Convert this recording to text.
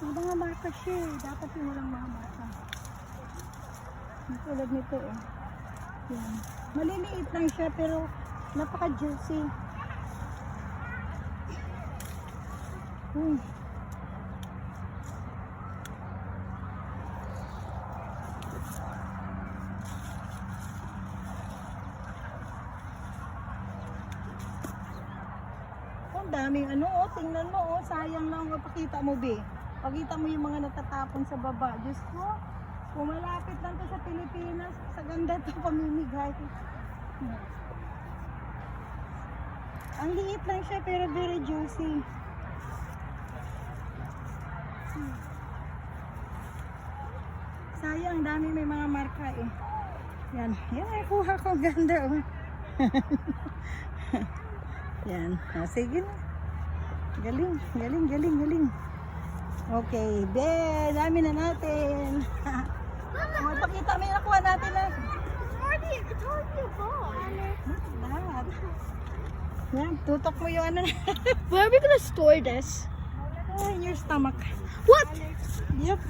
May mga marka siya eh. Dapat yung walang mga marka. Tulad nito eh. Yan. Maliliit lang siya pero napaka-juicy. Ang daming ano oh, tingnan mo oh, sayang lang mapakita mo be. Pakita mo yung mga natatapon sa baba. Diyos ko, kung malapit lang to sa Pilipinas, sa ganda to pamimigay. Ang liit lang siya pero very juicy. Sayang, dami may mga marka eh. Yan, yan ay kuha ko, ganda oh. Yan, oh, sige na. Galing, galing, galing, galing. Okay, be, dami na natin. Oh, pakita mo yung nakuha natin na. It's already a ball. Lahat. Yan, tutok mo yung ano. Where are we gonna store this? In your stomach. What? Yep.